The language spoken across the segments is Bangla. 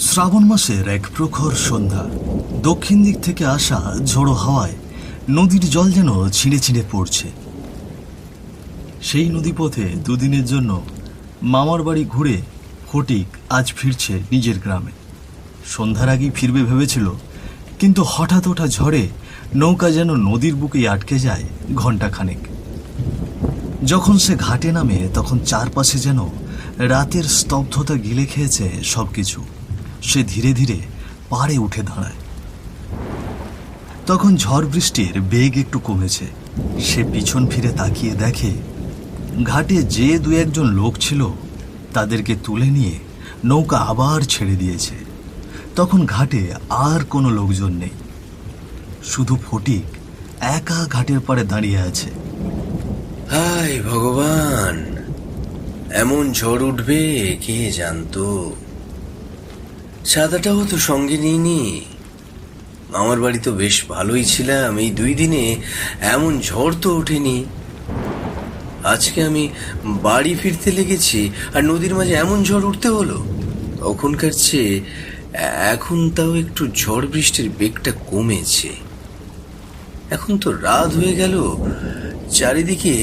শ্রাবণ মাসের এক প্রখর সন্ধ্যা। দক্ষিণ দিক থেকে আসা ঝোড়ো হাওয়ায় নদীর জল যেন ছিঁড়ে ছিঁড়ে পড়ছে। সেই নদীপথে দুদিনের জন্য মামার বাড়ি ঘুরে ফটিক আজ ফিরছে নিজের গ্রামে। সন্ধ্যার আগেই ফিরবে ভেবেছিল, কিন্তু হঠাৎ ওঠা ঝড়ে নৌকা যেন নদীর বুকেই আটকে যায় ঘণ্টাখানেক। যখন সে ঘাটে নামে তখন চারপাশে যেন রাতের স্তব্ধতা গিলে খেয়েছে সবকিছু। সে ধীরে ধীরে পাড়ে উঠে দাঁড়ায়। তখন ঝড় বৃষ্টির বেগ একটু কমেছে। সে পিছন ফিরে তাকিয়ে দেখে ঘাটে যে দু একজন লোক ছিল তাদেরকে তুলে নিয়ে নৌকা আবার ছেড়ে দিয়েছে। তখন ঘাটে আর কোনো লোকজন নেই, শুধু ফটিক একা ঘাটের পাড়ে দাঁড়িয়ে আছে। হায় ভগবান, এমন ঝড় উঠবে কে জানতো। ছাতাটাও তো সঙ্গে নিইনি। আমার বাড়ি তো বেশ ভালোই ছিলাম, এই 2 দিনে এমন ঝড় তো ওঠেনি। আজকে আমি বাড়ি ফিরতে লেগেছি আর নদীর মাঝে এমন ঝড় উঠতে হলো। তখনকার চেয়ে এখন তাও একটু ঝড় বৃষ্টির বেগটা কমেছে। এখন তো রাত হয়ে গেল, চারিদিকে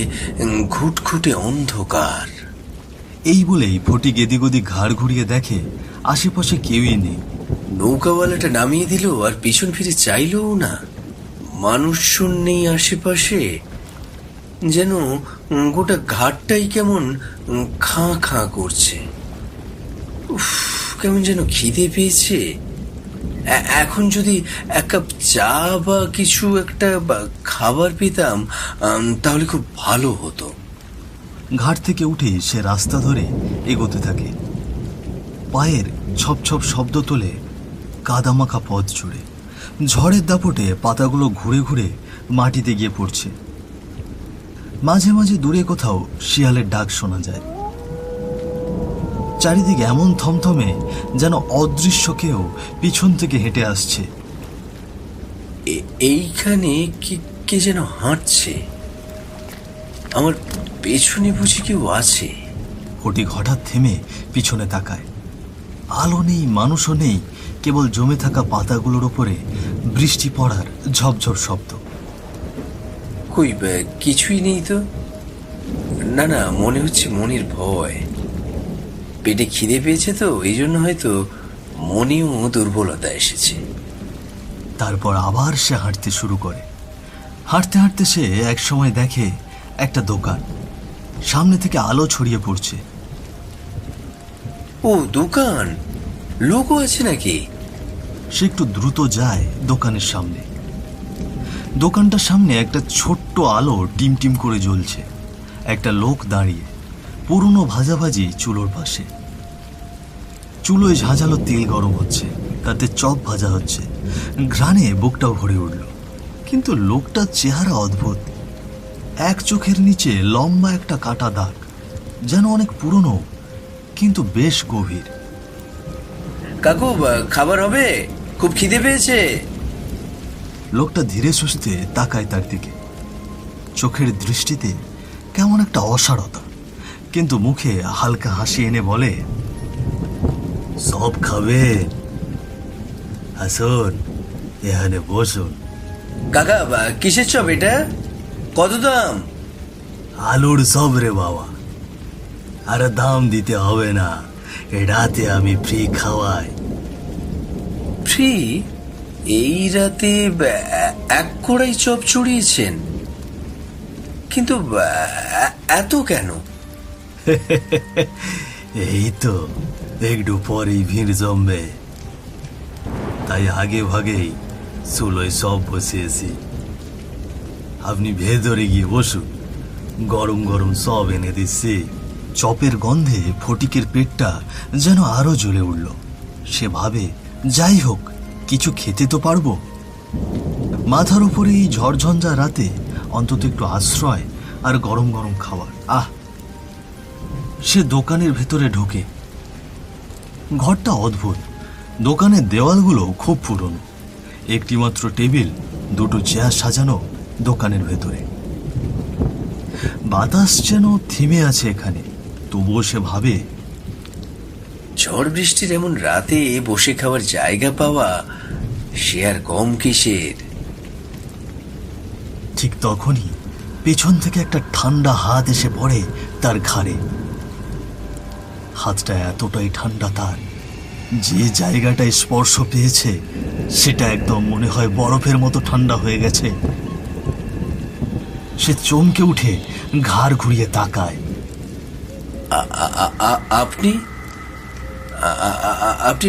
ঘুটঘুটে অন্ধকার। এই বলেই ফটিক এদিক ওদিক ঘাড় ঘুরিয়ে দেখে আশেপাশে কেউই নেই। নৌকাওয়ালাটা নামিয়ে দিল আর পিছন ফিরে চাইলও না। মানুষজন নেই আশেপাশে, যেন গোটা ঘাটটাই কেমন খাঁ খাঁ করছে। উফ, কেমন যেন খিদে পেয়েছে। এখন যদি 1 কাপ চা বা কিছু একটা খাবার পেতাম তাহলে খুব ভালো হতো। ঘাট থেকে উঠে সে রাস্তা ধরে এগোতে থাকে। পায়ের ছপ ছপ শব্দ তোলে কাদামাখা পথ জুড়ে। ঝড়ের দাপটে পাতাগুলো ঘুরে ঘুরে মাটিতে গিয়ে পড়ছে। মাঝে মাঝে দূরে কোথাও শিয়ালের ডাক শোনা যায়। চারিদিকে এমন থমথমে যেন অদৃশ্য কেউ পিছন থেকে হেঁটে আসছে। এইখানে কে যেন হাঁটছে। আমার পেছনে বুঝি কেউ আছে? ফটিক হঠাৎ থেমে পিছনে তাকায়। আলো নেই, মানুষও নেই, কেবল জমে থাকা পাতাগুলোর ওপরে বৃষ্টি পড়ার ঝপঝপ শব্দ। কই, কিছুই নেই তো। না না, মনে হচ্ছে মনির ভয়। পেটে খিদে পেয়েছে তো, এই জন্য হয়তো মনেও দুর্বলতা এসেছে। তারপর আবার সে হাঁটতে শুরু করে। হাঁটতে হাঁটতে সে এক সময় দেখে একটা দোকান। সামনে থেকে আলো ছড়িয়ে পড়ছে। ও দোকান, লোকও আছে নাকি? সে একটু দ্রুত যায় দোকানের সামনে। দোকানটার সামনে একটা ছোট্ট আলো টিম টিম করে জ্বলছে। একটা লোক দাঁড়িয়ে পুরনো ভাজাভাজি চুলোর পাশে। চুলোয় ঝাঁঝালো তেল গরম হচ্ছে, তাতে চপ ভাজা হচ্ছে। ঘ্রাণে বুকটাও ভরে উঠল। কিন্তু লোকটার চেহারা অদ্ভুত। এক চোখের নিচে লম্বা একটা কাটা দাগ, যেন অনেক পুরনো কিন্তু বেশ গভীর। কাকু, খাবার হবে? খুব খিদে পেয়েছে। লোকটা ধীরে সুস্থে তাকায় তার দিকে। চোখের দৃষ্টিতে কেমন একটা অসারতা, কিন্তু মুখে হালকা হাসি এনে বলে, সব খাবেন? আসুন, এখানে বসুন। কাকা, কিসের চপ এটা? কত দাম? আলুর সব রে বাবা, আর দাম দিতে হবে না, রাতে আমি ফ্রি খাওয়াই। ফ্রি? এই রাতে 1 কড়াই চপ চড়িয়েছেন? কিন্তু এত কেন? এই তো একটু পরেই ভিড় জমবে, তাই আগে ভাগেই চুলোয় সব বসিয়েছি। আপনি ভেতরে গিয়ে বসুন, গরম গরম সব এনে দিচ্ছি। চপের গন্ধে ফটিকের পেটটা যেন আরো জ্বলে উঠল। সে ভাবে, যাই হোক, কিছু খেতে তো পারবো। মাথার উপরে এই ঝড়ঝঞ্ঝা রাতে অন্তত একটু আশ্রয় আর গরম গরম খাবার। আহ! সে দোকানের ভেতরে ঢোকে। ঘরটা অদ্ভুত। দোকানের দেওয়ালগুলো খুব পুরনো। একটি মাত্র টেবিল, 2টো চেয়ার সাজানো দোকানের ভেতরে। বাতাস যেন থেমে আছে এখানে। তবুও সে ভাবে, ঝড় বৃষ্টির এমন রাতে বসে খাওয়ার জায়গা পাওয়া সে আর কম কিসের। ঠিক তখনই পেছন থেকে একটা ঠান্ডা হাত এসে পড়ে তার ঘাড়ে। হাতটা এতটাই ঠান্ডা তার, যে জায়গাটায় স্পর্শ পেয়েছে সেটা একদম মনে হয় বরফের মতো ঠান্ডা হয়ে গেছে। সে চমকে উঠে ঘাড় ঘুরিয়ে তাকায়। আপনি আপনি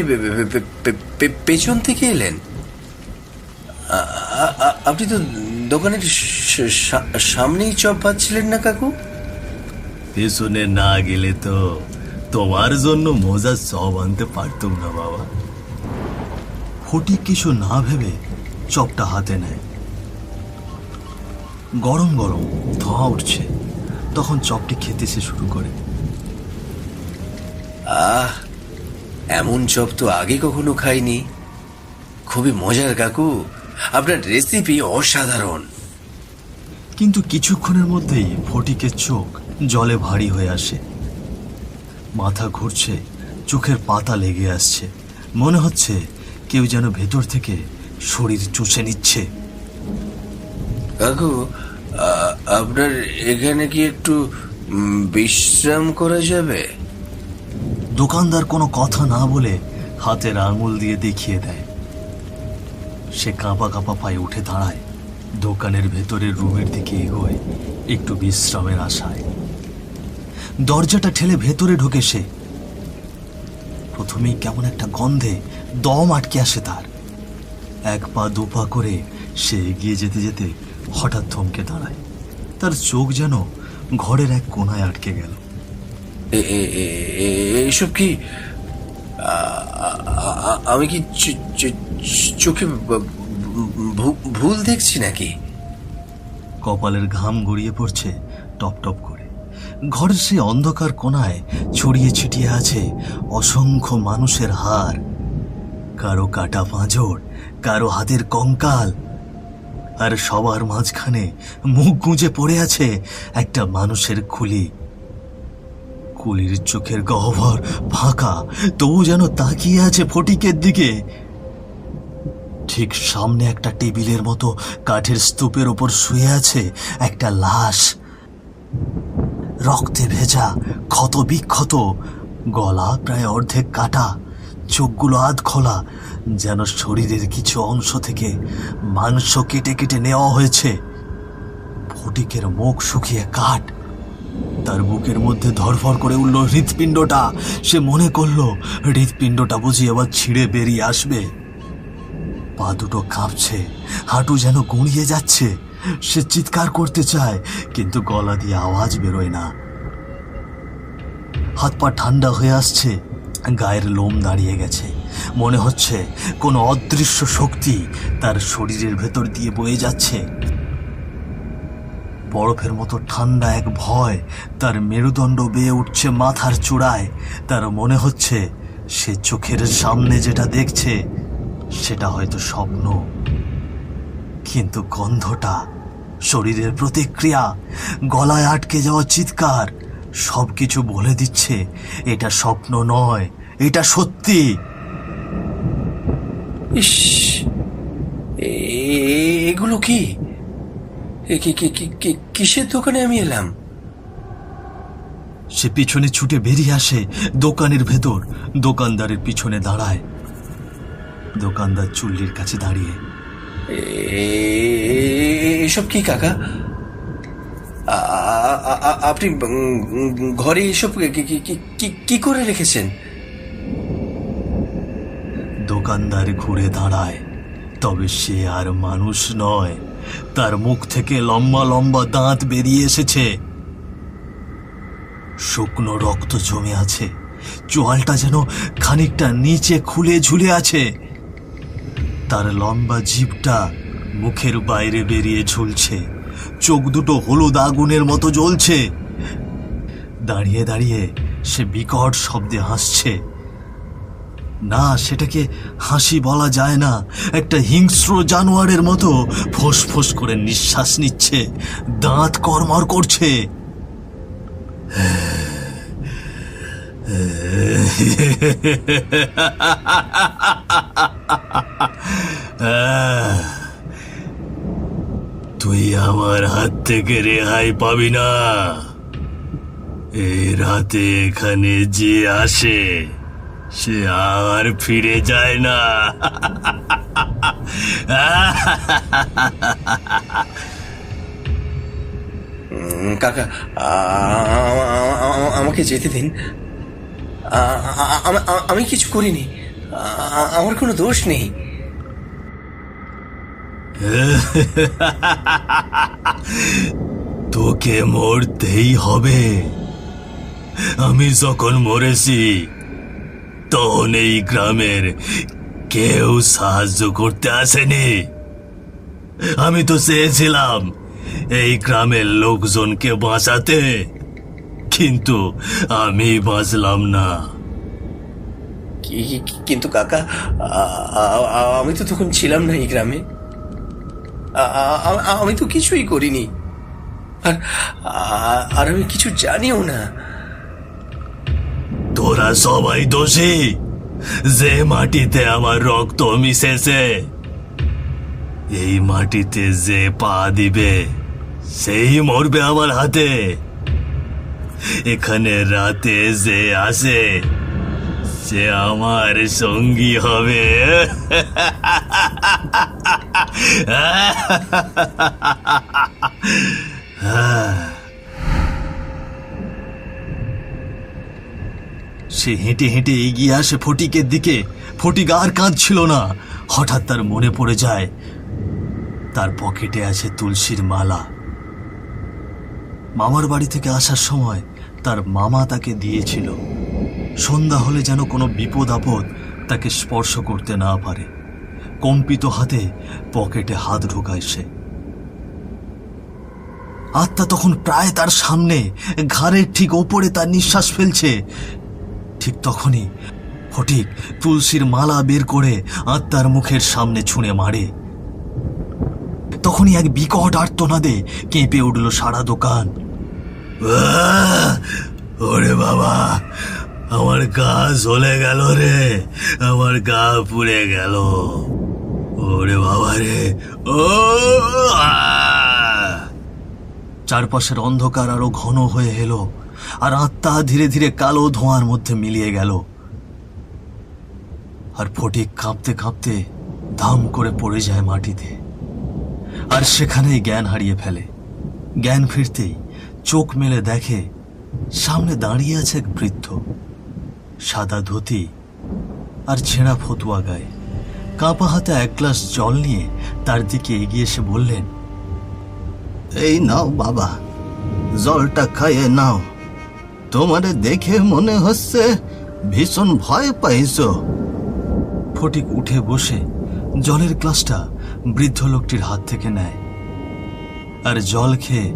পেছন থেকে এলেন? আপনি তো দোকানের সামনেই চপ ভাজছিলেন না কাকু? পেছনে না গেলে তো তোমার জন্য মজার চপ আনতে পারতুম না বাবা। ফটিক কিছু না ভেবে চপটা হাতে নেয়। গরম গরম ধোঁয়া উঠছে, তখন চপটি খেতে সে শুরু করে। এমন চপ তো আগে কখনো খাইনি। খুবই মজার কাকু, আপনার রেসিপি অসাধারণ। কিন্তু কিছুক্ষণের মধ্যেই ফটিকের চোখ জলে ভারী হয়ে আসে, মাথা ঘুরছে, চোখের পাতা লেগে আসছে, মনে হচ্ছে কেউ যেন ভেতর থেকে শরীর চুষে নিচ্ছে। কাকু, আপনার এখানে কি একটু বিশ্রাম করা যাবে? দোকানদার কোনো কথা না বলে হাতের আঙুল দিয়ে দেখিয়ে দেয়। সে কাঁপা কাঁপা পায়ে উঠে দাঁড়ায়, দোকানের ভেতরের রুমের দিকে এগোয় একটু বিশ্রামের আশায়। দরজাটা ঠেলে ভেতরে ঢোকে সে। প্রথমেই কেমন একটা গন্ধে দম আটকে আসে তার। এক পা দু পা করে সে এগিয়ে যেতে যেতে হঠাৎ থমকে দাঁড়ায়। তার চোখ যেন ঘরের এক কোণায় আটকে গেল। এইসব কি? আমি কি চোখে ভুল দেখছি নাকি? কপালের ঘাম গড়িয়ে পড়ছে টপ টপ করে। ঘরের সেই অন্ধকার কোণায় ছড়িয়ে ছিটিয়ে আছে অসংখ্য মানুষের হাড়, কারো কাটা পাঁজর, কারো হাতের কঙ্কাল, আর সবার মাঝখানে মুখ গুঁজে পড়ে আছে একটা মানুষের খুলি। কুলির চোখের গহ্বর ফাঁকা, তবু যেন তাকিয়ে আছে ফটিকের দিকে। ঠিক সামনে একটা টেবিলের মতো কাঠের স্তূপের ওপর শুয়ে আছে একটা লাশ, রক্তে ভেজা, ক্ষত বিক্ষত, গলা প্রায় অর্ধেক কাটা, চোখগুলো আধ খোলা, যেন শরীরের কিছু অংশ থেকে মাংস কেটে কেটে নেওয়া হয়েছে। ফটিকের মুখ শুকিয়ে কাঠ, তার বুকের মধ্যে ধরফর করে উঠল হৃৎপিণ্ডটা। সে মনে করলো হৃৎপিণ্ডটা বুঝি এবার ছিঁড়ে বেরিয়ে আসবে। পা দুটো কাঁপছে, হাঁটু যেন গুঁড়িয়ে যাচ্ছে। সে চিৎকার করতে চায়, কিন্তু গলা দিয়ে আওয়াজ বেরোয় না। হাত পা ঠান্ডা হয়ে আসছে, গায়ের লোম দাঁড়িয়ে গেছে। মনে হচ্ছে কোনো অদৃশ্য শক্তি তার শরীরের ভেতর দিয়ে বয়ে যাচ্ছে। বরফের মতো ঠান্ডা এক ভয় তার মেরুদণ্ড বেয়ে উঠছে মাথার চূড়ায়। তার মনে হচ্ছে সে চোখের সামনে যেটা দেখছে সেটা হয়তো স্বপ্ন, কিন্তু গন্ধটা, শরীরের প্রতিক্রিয়া, গলায় আটকে যাওয়া চিৎকার, সবকিছু বলে দিচ্ছে এটা স্বপ্ন নয়, এটা সত্যি। ইস, এগুলো কি? কিসের দোকানে আমি এলাম? সে পিছনে ছুটে বেরিয়ে আসে দোকানের ভেতর, দোকানদারের পিছনে দাঁড়ায়। দোকানদার চুল্লির কাছে দাঁড়িয়ে, এসব কি কাকা? আপনি ঘরে এসব কি করে রেখেছেন? দোকানদার ঘুরে দাঁড়ায়, তবে সে আর মানুষ নয়। তার মুখ থেকে লম্বা লম্বা দাঁত বেরিয়ে এসেছে, শুকনো রক্ত জমে আছে, চোয়ালটা যেন খানিকটা নিচে খুলে ঝুলে আছে। তার লম্বা জিভটা মুখের বাইরে বেরিয়ে ঝুলছে, চোখ দুটো হলুদ আগুনের মতো জ্বলছে। দাঁড়িয়ে দাঁড়িয়ে সে বিকট শব্দে হাসছে। না, সেটাকে হাসি বলা যায় না, একটা হিংস্র জানোয়ারের মতো ফোঁস ফোঁস করে নিঃশ্বাস নিচ্ছে, দাঁত কড়মড় করছে। তুই আমার হাত থেকে রেহাই পাবি না। এই রাতে এখানে যে আসে সে আর ফিরে যায় না। কাকা, আমাকে যেতে দিন। আমি কিছু করিনি, আমার কোনো দোষ নেই। তোকে মরতেই হবে। আমি যখন মরেছি তখন এই গ্রামের কেউ সাহায্য করতে আসেনি। আমি তো চেয়েছিলাম এই গ্রামের লোকজনকে বাঁচাতে, কিন্তু আমি বাঁচলাম না। কিন্তু কাকা, আমি তো তখন ছিলাম না এই গ্রামে। আমি তো কিছুই করিনি, আর আমি কিছু জানিও না। তোরা সবাই দোষী। যে মাটিতে আমার রক্ত মিশেছে, এই মাটিতে যে পা দিবে সেই মরবে আমার হাতে। এখানে রাতে যে আসে সে আমার সঙ্গী হবে। সে হেঁটে হেঁটে এগিয়ে আসে ফটিকের দিকে। ফটিক আর কাঁদছিল না। হঠাৎ তার মনে পড়ে যায় তার পকেটে আছে তুলসীর মালা। মামার বাড়ি থেকে আসার সময় তার মামা তাকে দিয়েছিল। সন্ধ্যা হলে যেন কোনো বিপদ আপদ তাকে স্পর্শ করতে না পারে। কম্পিত হাতে পকেটে হাত ঢোকায় সে। আত্মা তখন প্রায় তার সামনে, ঘাড়ের ঠিক ওপরে তার নিঃশ্বাস ফেলছে। ঠিক তখনই ফটিক তুলসীর মালা বের করে আত্মার মুখের সামনে ছুঁড়ে মারে। তখনই এক বিকট আর্তনাদে কেঁপে উঠল সারা দোকান। ওরে বাবা, আমার গা জ্বলে গেল রে, আমার গা পুড়ে গেল। ওরে বাবা রে, ও! চারপাশের অন্ধকার আরো ঘন হয়ে এলো, আর আত্মা ধীরে ধীরে কালো ধোঁয়ার মধ্যে মিলিয়ে গেল। আর ফটিক কাঁপতে কাঁপতে ধাম করে পড়ে যায় মাটিতে, আর সেখানেই জ্ঞান হারিয়ে ফেলে। জ্ঞান ফিরতেই চোখ মেলে দেখে সামনে দাঁড়িয়ে আছে এক বৃদ্ধ, সাদা ধুতি আর ছেঁড়া ফতুয়া গায়ে। কাঁপা হাতে এক গ্লাস জল নিয়ে তার দিকে এগিয়ে এসে বললেন, এই নাও বাবা, জলটা খাইয়ে নাও। তোমারে দেখে মনে হচ্ছে ভীষণ ভয় পাইছো। ফটিক উঠে বসে জলের গ্লাসটা বৃদ্ধ লোকটির হাত থেকে নেয়, আর জল খেয়ে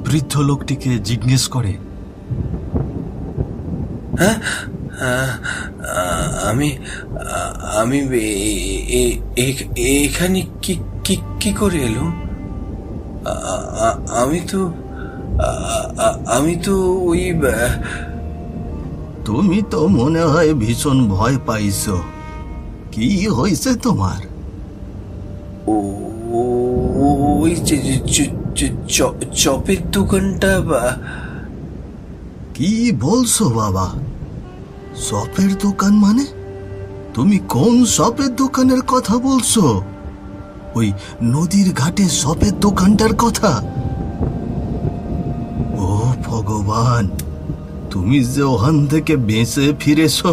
বৃদ্ধ লোকটিকে জিজ্ঞেস করে, আমি আমি এখানে কি করে এলুম? আমি তো ওই... তুমি তো মনে হয় ভীষণ ভয় পাইছো। কি হয়েছে তোমার? ওই চপের দোকানটা... কি বলছো বাবা? চপের দোকান মানে? তুমি কোন চপের দোকানের কথা বলছো? ওই নদীর ঘাটে চপের দোকানটার কথা? ও ভগবান, তুমি যে ওখান থেকে বেঁচে ফিরেছো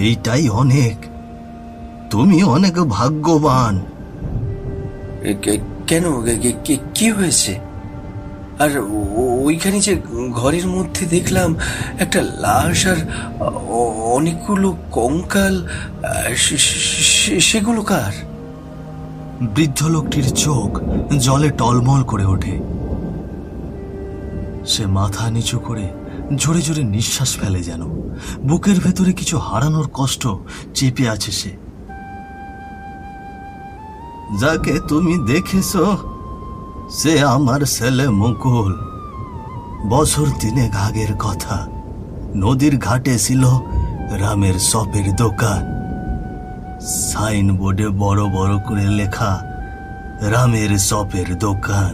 এইটাই অনেক। তুমি অনেক ভাগ্যবান। কেন, কি হয়েছে? আর ওইখানে যে ঘরের মধ্যে দেখলাম একটা লাশ আর অনেকগুলো কঙ্কাল, সেগুলো কার? বৃদ্ধ লোকটির চোখ জলে টলমল করে ওঠে। সে মাথা নিচু করে জোরে জোরে নিঃশ্বাস ফেলে, যেন বুকের ভেতরে কিছু হারানোর কষ্ট চেপে আছে সে। যাকে তুমি দেখেছো সে আমার ছেলে মুকুল। বছর 3 আগের কথা। নদীর ঘাটে ছিল রামের শপের দোকান। সাইনবোর্ডে বড় বড় করে লেখা রামের শপের দোকান।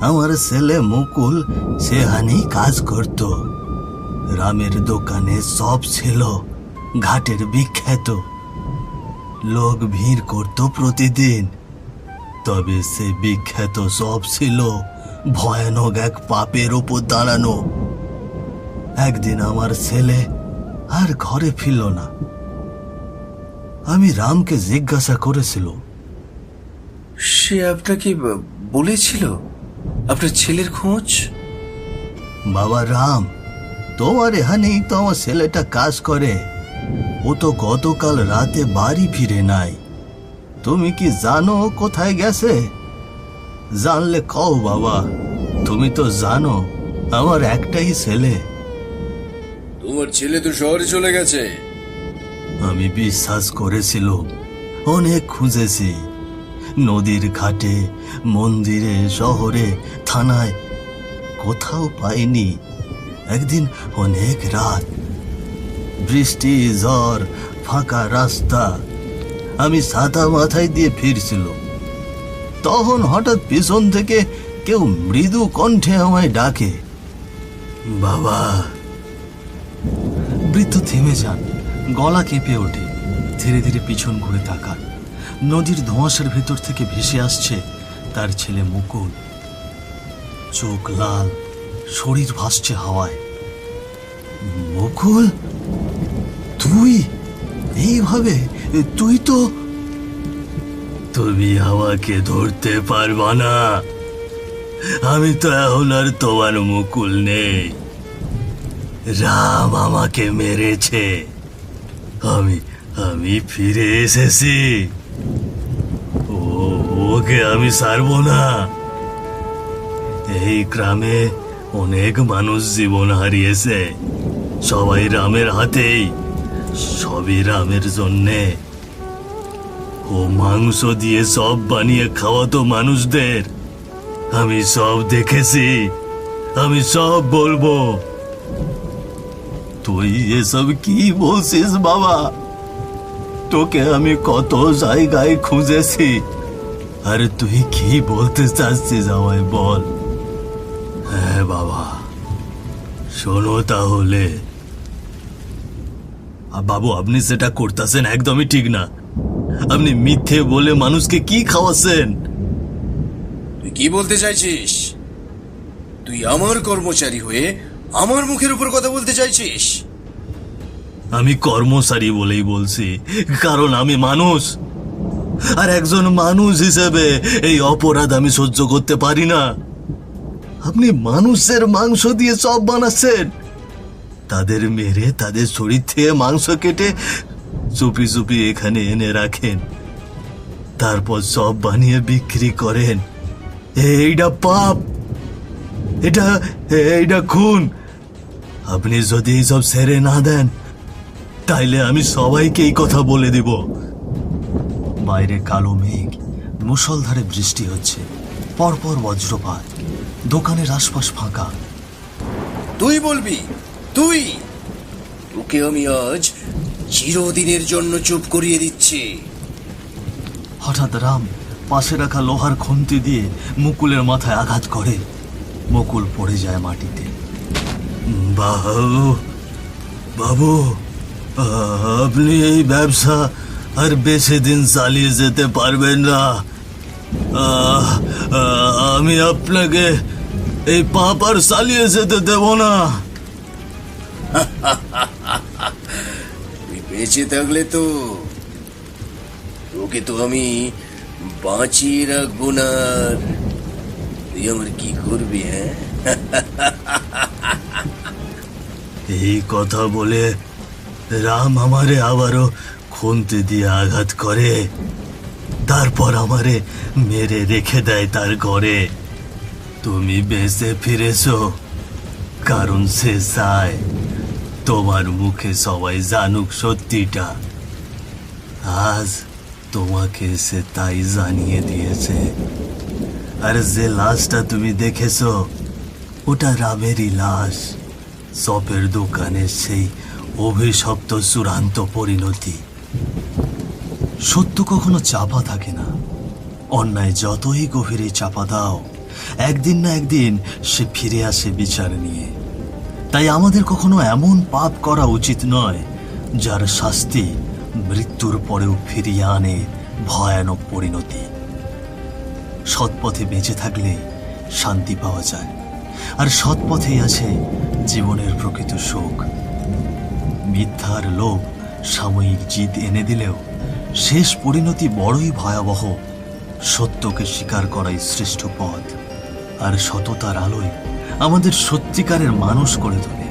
আমার ছেলে মুকুল সেখানেই কাজ করত। রামের দোকানে সব ছিল ঘাটের বিখ্যাত। লোক ভিড় করত প্রতিদিন। তবে সে বিখ্যাত সব ছিল ভয়ানক এক পাপের ওপর দাঁড়ানো। একদিন আমার ছেলে আর ঘরে ফিরল না। আমি রামকে জিজ্ঞাসা করেছিল, সে আপনাকে বলেছিল আপনার ছেলের খোঁজ? বাবা রাম, তোমার এখানেই তো আমার ছেলেটা কাজ করে। ও তো গতকাল রাতে বাড়ি ফিরে নাই। তুমি কি জানো ও কোথায় গেছে? জানলে কও বাবা, তুমি তো জানো আমার একটাই ছেলে। তোমার ছেলে তো শহরে চলে গেছে। আমি বিশ্বাস করেছিল, অনেক খুঁজেছি, নদীর ঘাটে, মন্দিরে, শহরে, থানায়, কোথাও পাইনি। একদিন অনেক রাত, বৃষ্টি, ঝড়, ফাঁকা রাস্তা, আমি ছাতা মাথায় দিয়ে ফিরছিল। তখন হঠাৎ পিছন থেকে কেউ মৃদু কণ্ঠে আমায় ডাকে, বাবা। বৃদ্ধ থেমে যান, গলা কেঁপে ওঠে। ধীরে ধীরে পিছন ঘুরে তাকান। নদীর ধোঁয়াশার ভেতর থেকে ভেসে আসছে তার ছেলে মুকুল। চোখ লাল, শরীর ভাসছে হাওয়ায়। মুকুল, তুই এইভাবে? তুই তো... তুমি আমাকে ধরতে পারবা না। আমি তো এখন আর তোমার মুকুল নেই। রাম আমাকে মেরেছে। আমি ফিরে এসেছি। ওকে আমি ছাড়বো না। এই গ্রামে অনেক মানুষ জীবন হারিয়েছে, সবাই রামের হাতেই, সবই রামের জন্যে। ও মাংস দিয়ে সব বানিয়ে খাওয়াতো মানুষদের। আমি সব দেখেছি, আমি সব বলবো। তুই এসব কি বলছিস বাবা? তোকে আমি কত জায়গায় খুঁজেছি, আরে তুই কি বলতে চাচ্ছিস আমায় বল। হ্যাঁ বাবা, শোনো তাহলে। বাবু, আপনি সেটা করতেছেন একদমই ঠিক না। আপনি মিথ্যে বলে মানুষকে কি খাওয়াচ্ছেন? তুই কি বলতে চাইছিস? তুই আমার কর্মচারী হয়ে আমার মুখের উপর কথা বলতে চাইছিস? আমি কর্মচারী বলেই বলছি, কারণ আমি মানুষ। আর একজন মানুষ হিসেবে এই অপরাধ আমি সহ্য করতে পারি না। আপনি মানুষের মাংস দিয়ে চপ বানাচ্ছেন, তাদের মেরে তাদের শরীর থেকে মাংস কেটে চুপি চুপি এখানে এনে রাখেন, তারপর চপ বানিয়ে বিক্রি করেন। এইটা পাপ, এটা খুন। আপনি যদি এইসব ছেড়ে না দেন, তাইলে আমি সবাইকে এই কথা বলে দিব। বাইরে কালো মেঘ, মুষলধারে বৃষ্টি হচ্ছে, পরপর বজ্রপাত। দোকানের আশপাশ ফাঁকা। তুই বলবি? তুই? তোকে আমি আজ চিরদিনের জন্য চুপ করিয়ে দিচ্ছি। হঠাৎ রাম পাশে রাখা লোহার খুন্তি দিয়ে মুকুলের মাথায় আঘাত করে। মুকুল পড়ে যায় মাটিতে। বাবু, আপনি এই ব্যবসা আর বেশি দিন চালিয়ে যেতে পারবেন না। আমি আপনাকে এই পাপ আর চালিয়ে যেতে দেব না। তুই বেঁচে থাকলে তো তোকে তো আমি বাঁচিয়ে রাখবো না। তুই আমার কি করবি? হ্যাঁ, এই কথা বলে রাম আমারে আবারও খুন্তি দিয়ে আঘাত করে, তারপর আমারে মেরে রেখে দেয় তার ঘরে। তুমি বেঁচে ফিরেছো, কারণ সে চায় তোমার মুখে সবাই জানুক সত্যিটা। আজ তোমাকে সে তাই জানিয়ে দিয়েছে। আর যে লাশটা তুমি দেখেছো, ওটা রামেরই লাশ। চপের দোকানে সেই অভিশপ্ত চূড়ান্ত পরিণতি। সত্য কখনো চাপা থাকে না। অন্যায় যতই গভীরে চাপা দাও, একদিন না একদিন সে ফিরে আসে বিচার নিয়ে। তাই আমাদের কখনো এমন পাপ করা উচিত নয় যার শাস্তি মৃত্যুর পরেও ফিরিয়ে আনে ভয়ানক পরিণতি। সৎপথে বেঁচে থাকলে শান্তি পাওয়া যায়, আর সৎপথেই আছে জীবনের প্রকৃত সুখ। মিথ্যার লোভ সাময়িক জিত এনে দিলেও শেষ পরিণতি বড়ই ভয়াবহ। সত্যকে স্বীকার করাই শ্রেষ্ঠ পথ, আর সততার আলোয় আমাদের সত্যিকারের মানুষ করে তোলে।